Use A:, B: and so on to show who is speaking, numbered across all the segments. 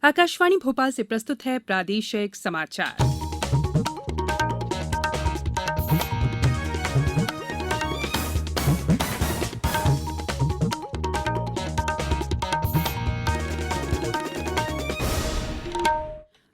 A: आकाशवाणी भोपाल से प्रस्तुत है प्रादेशिक समाचार।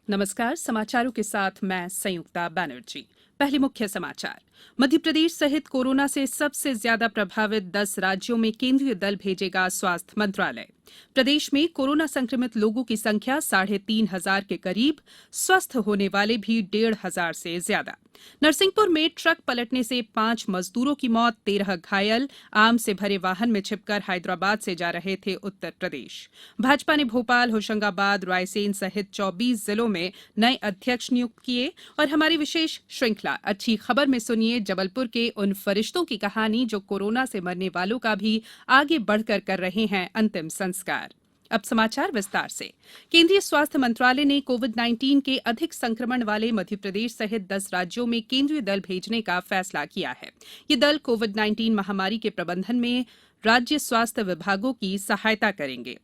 A: नमस्कार, समाचारों के साथ मैं संयुक्ता बनर्जी। पहले मुख्य समाचार। मध्य प्रदेश सहित कोरोना से सबसे ज्यादा प्रभावित 10 राज्यों में केंद्रीय दल भेजेगा स्वास्थ्य मंत्रालय। प्रदेश में कोरोना संक्रमित लोगों की संख्या 3,500 के करीब, स्वस्थ होने वाले भी 1,500 से ज्यादा। नरसिंहपुर में ट्रक पलटने से 5 मजदूरों की मौत, 13 घायल। आम से भरे वाहन में छिपकर हैदराबाद से जा रहे थे उत्तर प्रदेश। भाजपा ने भोपाल, होशंगाबाद, रायसेन सहित 24 जिलों में नए अध्यक्ष नियुक्त किए। और हमारी विशेष श्रृंखला अच्छी खबर में सुनिए जबलपुर के उन फरिश्तों की कहानी जो कोरोना से मरने वालों का भी आगे बढ़कर कर रहे हैं अंतिम संस्कार। अब समाचार विस्तार से। केंद्रीय स्वास्थ्य मंत्रालय ने कोविड-19 के अधिक संक्रमण वाले मध्य प्रदेश सहित 10 राज्यों में केंद्रीय दल भेजने का फैसला किया है। ये दल कोविड-19 महामारी के प्रबंधन में राज्य स्वास्थ्य विभागों की सहायता करेंगे।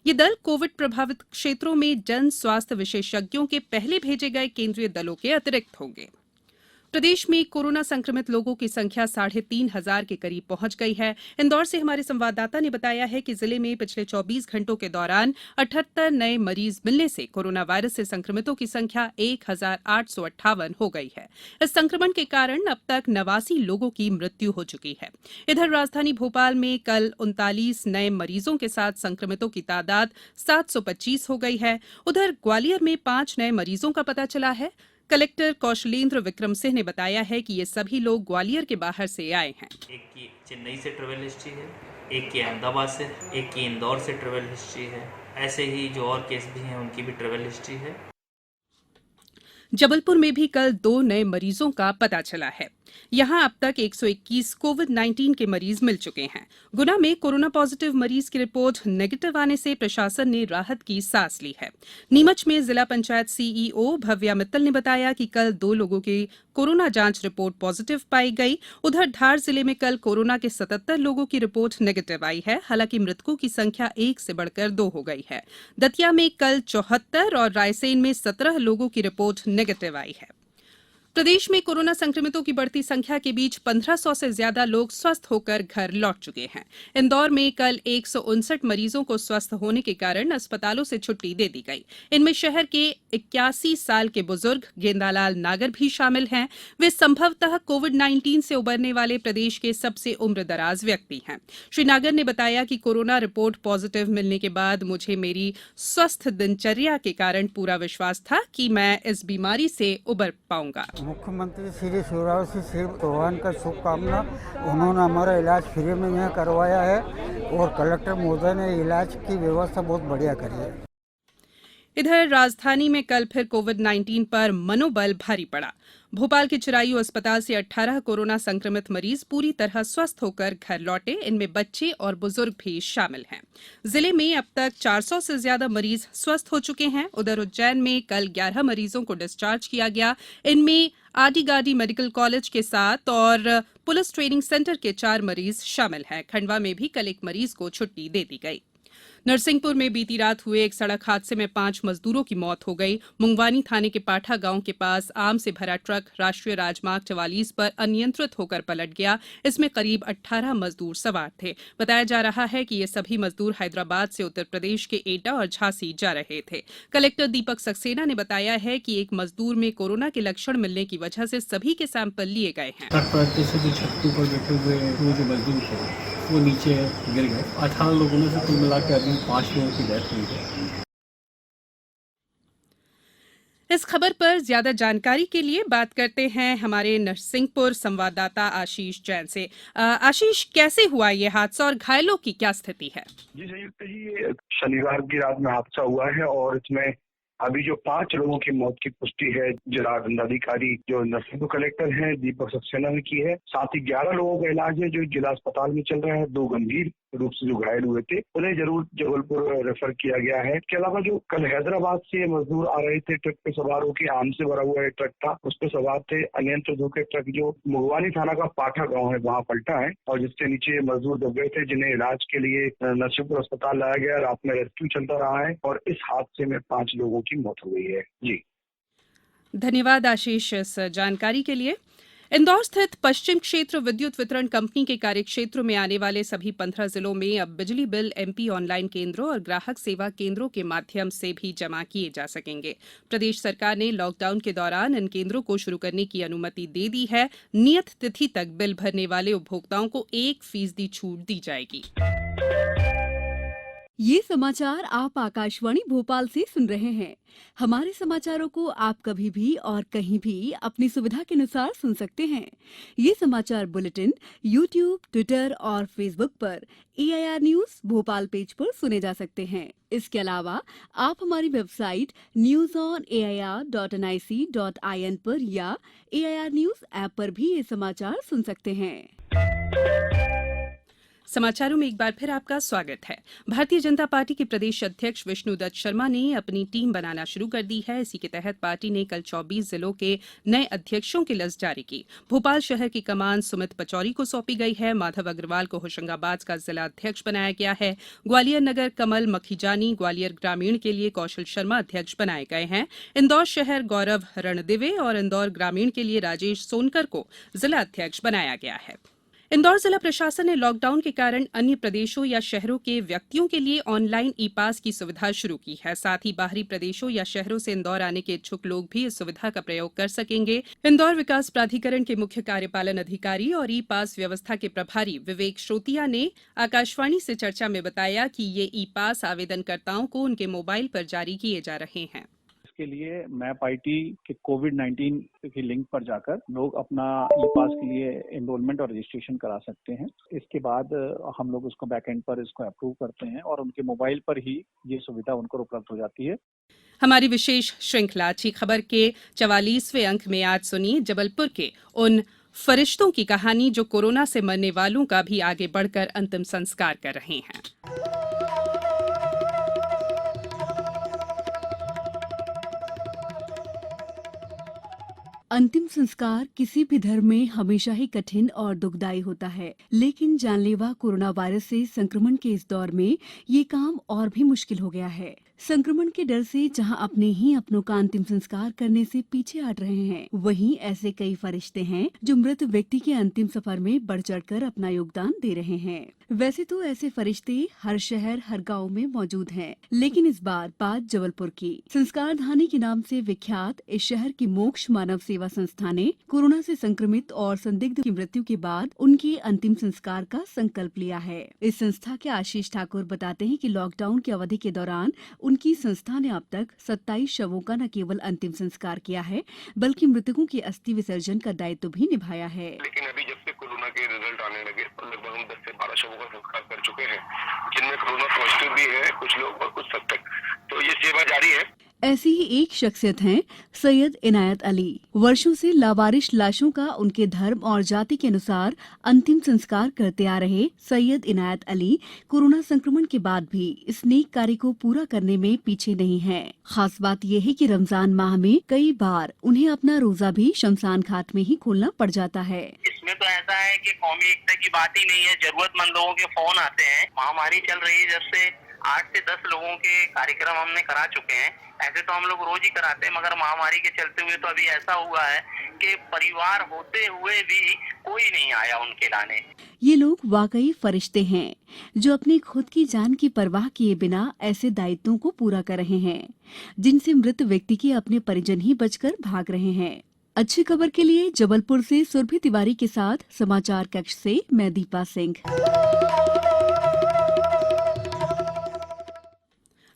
A: ये दल कोविड प्रभावित क्षेत्रों में जन स्वास्थ्य विशेषज्ञों के पहले भेजे गए केंद्रीय दलों के अतिरिक्त होंगे। प्रदेश में कोरोना संक्रमित लोगों की संख्या 3,500 के करीब पहुंच गई है। इंदौर से हमारे संवाददाता ने बताया है कि जिले में पिछले 24 घंटों के दौरान 78 नए मरीज मिलने से कोरोना वायरस से संक्रमितों की संख्या 1,858 हो गई है। इस संक्रमण के कारण अब तक 89 लोगों की मृत्यु हो चुकी है। इधर राजधानी भोपाल में कल 39 नए मरीजों के साथ संक्रमितों की तादाद 725 हो गई है। उधर ग्वालियर में 5 नए मरीजों का पता चला है। कलेक्टर कौशलेंद्र विक्रम सिंह ने बताया है कि ये सभी लोग ग्वालियर के बाहर से आए हैं।
B: एक की चेन्नई से ट्रेवल हिस्ट्री है, एक की अहमदाबाद से, एक की इंदौर से ट्रेवल हिस्ट्री है। ऐसे ही जो और केस भी हैं उनकी भी ट्रेवल हिस्ट्री है।
A: जबलपुर में भी कल 2 नए मरीजों का पता चला है। यहां अब तक 121 कोविड-19 के मरीज मिल चुके हैं। गुना में कोरोना पॉजिटिव मरीज की रिपोर्ट नेगेटिव आने से प्रशासन ने राहत की सांस ली है। नीमच में जिला पंचायत सीईओ भव्या मित्तल ने बताया कि कल 2 लोगों की कोरोना जांच रिपोर्ट पॉजिटिव पाई गई। उधर धार जिले में कल कोरोना के 77 लोगों की रिपोर्ट नेगेटिव आई है। हालांकि मृतकों की संख्या 1 से बढ़कर 2 हो गई है। दतिया में कल 74 और रायसेन में 17 लोगों की रिपोर्ट नेगेटिव आई है। प्रदेश में कोरोना संक्रमितों की बढ़ती संख्या के बीच 1500 से ज्यादा लोग स्वस्थ होकर घर लौट चुके हैं। इंदौर में कल 159 मरीजों को स्वस्थ होने के कारण अस्पतालों से छुट्टी दे दी गई। इनमें शहर के 81 साल के बुजुर्ग गेंदालाल नागर भी शामिल हैं। वे संभवतः कोविड-19 से उबरने वाले प्रदेश के सबसे उम्रदराज व्यक्ति हैं। श्री नागर ने बताया कि कोरोना रिपोर्ट पॉजिटिव मिलने के बाद मुझे मेरी स्वस्थ दिनचर्या के कारण पूरा विश्वास था कि मैं इस बीमारी से उबर पाऊंगा।
C: मुख्यमंत्री श्री शिवराज सिंह चौहान का शुभकामना। उन्होंने हमारा इलाज फ्री में यहाँ करवाया है और कलेक्टर महोदय ने इलाज की व्यवस्था बहुत बढ़िया करी है।
A: इधर राजधानी में कल फिर कोविड-19 पर मनोबल भारी पड़ा। भोपाल के चिरायू अस्पताल से 18 कोरोना संक्रमित मरीज पूरी तरह स्वस्थ होकर घर लौटे। इनमें बच्चे और बुजुर्ग भी शामिल हैं। जिले में अब तक 400 से ज्यादा मरीज स्वस्थ हो चुके हैं। उधर उज्जैन में कल 11 मरीजों को डिस्चार्ज किया गया। इनमें आदिगादी मेडिकल कॉलेज के 7 और पुलिस ट्रेनिंग सेंटर के 4 मरीज शामिल हैं। खंडवा में भी कल एक मरीज को छुट्टी दे दी गई। नरसिंहपुर में बीती रात हुए एक सड़क हादसे में 5 मजदूरों की मौत हो गई। मुंगवानी थाने के पाठा गांव के पास आम से भरा ट्रक राष्ट्रीय राजमार्ग 44 पर अनियंत्रित होकर पलट गया। इसमें करीब 18 मजदूर सवार थे। बताया जा रहा है कि ये सभी मजदूर हैदराबाद से उत्तर प्रदेश के एटा और झांसी जा रहे थे। कलेक्टर दीपक सक्सेना ने बताया है कि एक मजदूर में कोरोना के लक्षण मिलने की वजह से सभी के सैंपल लिए गए हैं।
D: वो नीचे गिर गए। 18 लोगों में से कुल मिलाकर अभी 5 लोगों की डेथ हुई है।
A: इस खबर पर ज्यादा जानकारी के लिए बात करते हैं हमारे नरसिंहपुर संवाददाता आशीष जैन से। आशीष, कैसे हुआ ये हादसा और घायलों की क्या स्थिति है?
E: जी संयुक्त, ये शनिवार की रात में हादसा हुआ है और इसमें अभी जो 5 लोगों की मौत की पुष्टि है जिला दंडाधिकारी जो नरसिंहपुर कलेक्टर हैं दीपक सक्सेना ने की है। साथ ही 11 लोगों का इलाज है जो जिला अस्पताल में चल रहा है। 2 गंभीर रूप से जो घायल हुए थे उन्हें जरूर जबलपुर रेफर किया गया है। इसके अलावा जो कल हैदराबाद से मजदूर आ रहे थे ट्रक पे सवार होकर, आम से भरा हुआ एक ट्रक था, उस पर सवार थे अनियंत्रित होकर ट्रक जो मुगवानी थाना का पाठा गांव है वहां पलटा है और जिसके नीचे मजदूर दब गए थे जिन्हें इलाज के लिए नरसिंहपुर अस्पताल लाया गया। रात में रेस्क्यू चलता रहा है और इस हादसे में 5 लोगों की मौत हो गई है। जी
A: धन्यवाद आशीष इस जानकारी के लिए। इंदौर स्थित पश्चिम क्षेत्र विद्युत वितरण कंपनी के कार्यक्षेत्र में आने वाले सभी 15 जिलों में अब बिजली बिल एमपी ऑनलाइन केंद्रों और ग्राहक सेवा केंद्रों के माध्यम से भी जमा किए जा सकेंगे। प्रदेश सरकार ने लॉकडाउन के दौरान इन केंद्रों को शुरू करने की अनुमति दे दी है। नियत तिथि तक बिल भरने वाले उपभोक्ताओं को 1% छूट दी जाएगी।
F: ये समाचार आप आकाशवाणी भोपाल से सुन रहे हैं। हमारे समाचारों को आप कभी भी और कहीं भी अपनी सुविधा के अनुसार सुन सकते हैं। ये समाचार बुलेटिन YouTube, ट्विटर और फेसबुक पर AIR न्यूज भोपाल पेज पर सुने जा सकते हैं। इसके अलावा आप हमारी वेबसाइट newsonair.nic.in पर या AIR न्यूज ऐप पर भी ये समाचार सुन सकते हैं।
A: समाचारों में एक बार फिर आपका स्वागत है। भारतीय जनता पार्टी के प्रदेश अध्यक्ष विष्णुदत्त शर्मा ने अपनी टीम बनाना शुरू कर दी है। इसी के तहत पार्टी ने कल 24 जिलों के नए अध्यक्षों की लिस्ट जारी की। भोपाल शहर की कमान सुमित पचौरी को सौंपी गई है। माधव अग्रवाल को होशंगाबाद का जिला अध्यक्ष बनाया गया है। ग्वालियर नगर कमल मखीजानी, ग्वालियर ग्रामीण के लिए कौशल शर्मा अध्यक्ष बनाए गए हैं। इंदौर शहर गौरव रणदिवे और इंदौर ग्रामीण के लिए राजेश सोनकर को जिला अध्यक्ष बनाया गया है। इंदौर जिला प्रशासन ने लॉकडाउन के कारण अन्य प्रदेशों या शहरों के व्यक्तियों के लिए ऑनलाइन ई पास की सुविधा शुरू की है। साथ ही बाहरी प्रदेशों या शहरों से इंदौर आने के इच्छुक लोग भी इस सुविधा का प्रयोग कर सकेंगे। इंदौर विकास प्राधिकरण के मुख्य कार्यपालन अधिकारी और ई पास व्यवस्था के प्रभारी विवेक श्रोतिया ने आकाशवाणी से चर्चा में बताया कि ये ई पास आवेदनकर्ताओं को उनके मोबाइल पर जारी किए जा रहे हैं।
G: के लिए मैप आईटी के कोविड-19 की लिंक पर जाकर लोग अपना ई पास के लिए एनरोलमेंट और रजिस्ट्रेशन करा सकते हैं। इसके बाद हम लोग उसको बैकएंड पर इसको अप्रूव करते हैं और उनके मोबाइल पर ही ये सुविधा उनको उपलब्ध हो जाती है।
A: हमारी विशेष श्रृंखला अच्छी खबर के 44वें अंक में आज सुनिए जबलपुर के उन फरिश्तों की कहानी जो कोरोना से मरने वालों का भी आगे बढ़कर अंतिम संस्कार कर रहे हैं।
F: अंतिम संस्कार किसी भी धर्म में हमेशा ही कठिन और दुखदायी होता है, लेकिन जानलेवा कोरोना वायरस से संक्रमण के इस दौर में ये काम और भी मुश्किल हो गया है। संक्रमण के डर से जहां अपने ही अपनों का अंतिम संस्कार करने से पीछे हट रहे हैं, वहीं ऐसे कई फरिश्ते हैं जो मृत व्यक्ति के अंतिम सफर में बढ़ चढ़कर अपना योगदान दे रहे हैं। वैसे तो ऐसे फरिश्ते हर शहर हर गांव में मौजूद हैं, लेकिन इस बात जबलपुर की संस्कार धानी के नाम से विख्यात इस शहर की मोक्ष मानव सेवा संस्था ने कोरोना से संक्रमित और संदिग्ध की मृत्यु के बाद उनके अंतिम संस्कार का संकल्प लिया है। इस संस्था के आशीष ठाकुर बताते हैं कि लॉकडाउन की अवधि के दौरान उनकी संस्था ने अब तक 27 शवों का न केवल अंतिम संस्कार किया है, बल्कि मृतकों के अस्थि विसर्जन का दायित्व भी निभाया है।
H: लेकिन अभी जब से कोरोना के रिजल्ट आने लगे तो लगभग हम 10 से 12 शवों का संस्कार कर चुके हैं, जिनमें कोरोना पॉजिटिव भी है कुछ लोग और कुछ सख्त। तो ये सेवा जारी है।
F: ऐसी ही एक शख्सियत हैं सैयद इनायत अली। वर्षों से लावारिश लाशों का उनके धर्म और जाति के अनुसार अंतिम संस्कार करते आ रहे सैयद इनायत अली कोरोना संक्रमण के बाद भी इस नेक कार्य को पूरा करने में पीछे नहीं हैं। खास बात यह है कि रमजान माह में कई बार उन्हें अपना रोजा भी शमशान घाट में ही खोलना पड़ जाता है।
I: इसमें तो ऐसा है कि कौमी एकता की बात ही नहीं है। जरूरतमंद लोगों के फोन आते हैं। महामारी चल रही है, जब से 8 से 10 लोगों के कार्यक्रम हमने करा चुके हैं। ऐसे तो हम लोग रोज ही कराते हैं, मगर महामारी के चलते हुए तो अभी ऐसा हुआ है कि परिवार होते हुए भी कोई नहीं आया उनके लाने।
F: ये लोग वाकई फरिश्ते हैं जो अपनी खुद की जान की परवाह किए बिना ऐसे दायित्वों को पूरा कर रहे हैं जिनसे मृत व्यक्ति के अपने परिजन ही बचकर भाग रहे हैं। अच्छी खबर के लिए जबलपुर से सुरभि तिवारी के साथ समाचार कक्ष से मैं दीपा सिंह।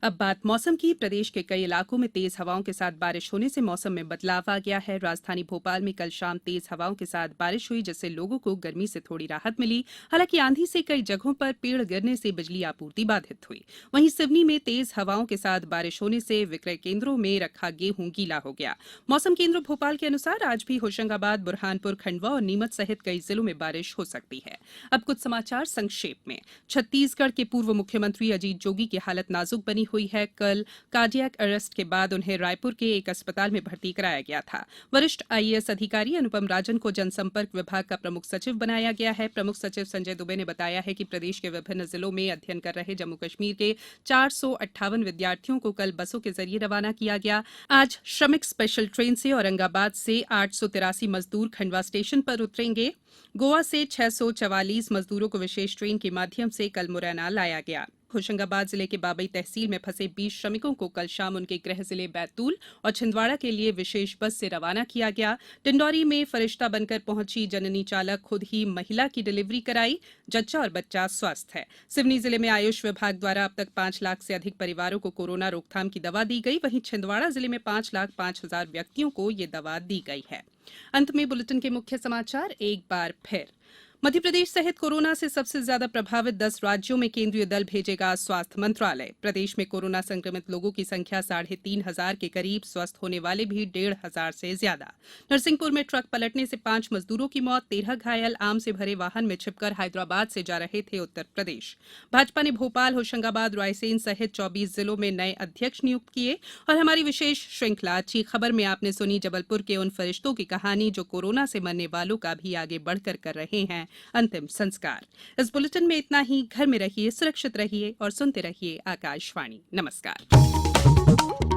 A: अब बात मौसम की। प्रदेश के कई इलाकों में तेज हवाओं के साथ बारिश होने से मौसम में बदलाव आ गया है। राजधानी भोपाल में कल शाम तेज हवाओं के साथ बारिश हुई, जिससे लोगों को गर्मी से थोड़ी राहत मिली। हालांकि आंधी से कई जगहों पर पेड़ गिरने से बिजली आपूर्ति बाधित हुई। वहीं सिवनी में तेज हवाओं के साथ बारिश होने से विक्रय केंद्रों में रखा गेहूं गीला हो गया। मौसम केंद्र भोपाल के अनुसार आज भी होशंगाबाद, बुरहानपुर, खंडवा और नीमच सहित कई जिलों में बारिश हो सकती है। अब कुछ समाचार संक्षेप में। छत्तीसगढ़ के पूर्व मुख्यमंत्री अजीत जोगी की हालत नाजुक बनी हुई है। कल कार्डियक अरेस्ट के बाद उन्हें रायपुर के एक अस्पताल में भर्ती कराया गया था। वरिष्ठ आईएएस अधिकारी अनुपम राजन को जनसंपर्क विभाग का प्रमुख सचिव बनाया गया है। प्रमुख सचिव संजय दुबे ने बताया है कि प्रदेश के विभिन्न जिलों में अध्ययन कर रहे जम्मू कश्मीर के 458 विद्यार्थियों को कल बसों के जरिए रवाना किया गया। आज श्रमिक स्पेशल ट्रेन से औरंगाबाद से 883 मजदूर खंडवा स्टेशन पर उतरेंगे। गोवा से 644 मजदूरों को विशेष ट्रेन के माध्यम से कल मुरैना लाया गया। होशंगाबाद जिले के बाबई तहसील में फंसे 20 श्रमिकों को कल शाम उनके गृह जिले बैतूल और छिंदवाड़ा के लिए विशेष बस से रवाना किया गया। डिंडौरी में फरिश्ता बनकर पहुंची जननी चालक खुद ही महिला की डिलीवरी कराई। जच्चा और बच्चा स्वस्थ है। सिवनी जिले में आयुष विभाग द्वारा अब तक 5 लाख से अधिक परिवारों को कोरोना रोकथाम की दवा दी गई। वहीं छिंदवाड़ा जिले में 5,05,000 व्यक्तियों को ये दवा दी गई है। अंत में बुलेटिन के मुख्य समाचार एक बार फिर। मध्य प्रदेश सहित कोरोना से सबसे ज्यादा प्रभावित 10 राज्यों में केंद्रीय दल भेजेगा स्वास्थ्य मंत्रालय। प्रदेश में कोरोना संक्रमित लोगों की संख्या 3,500 के करीब, स्वस्थ होने वाले भी 1,500 से ज्यादा। नरसिंहपुर में ट्रक पलटने से 5 मजदूरों की मौत, 13 घायल। आम से भरे वाहन में छिपकर हैदराबाद से जा रहे थे उत्तर प्रदेश। भाजपा ने भोपाल, होशंगाबाद, रायसेन सहित 24 जिलों में नए अध्यक्ष नियुक्त किए। और हमारी विशेष श्रृंखला अच्छी खबर में आपने सुनी जबलपुर के उन फरिश्तों की कहानी जो कोरोना से मरने वालों का भी आगे बढ़कर कर रहे हैं अंतिम संस्कार। इस बुलेटिन में इतना ही। घर में रहिए, सुरक्षित रहिए और सुनते रहिए आकाशवाणी। नमस्कार।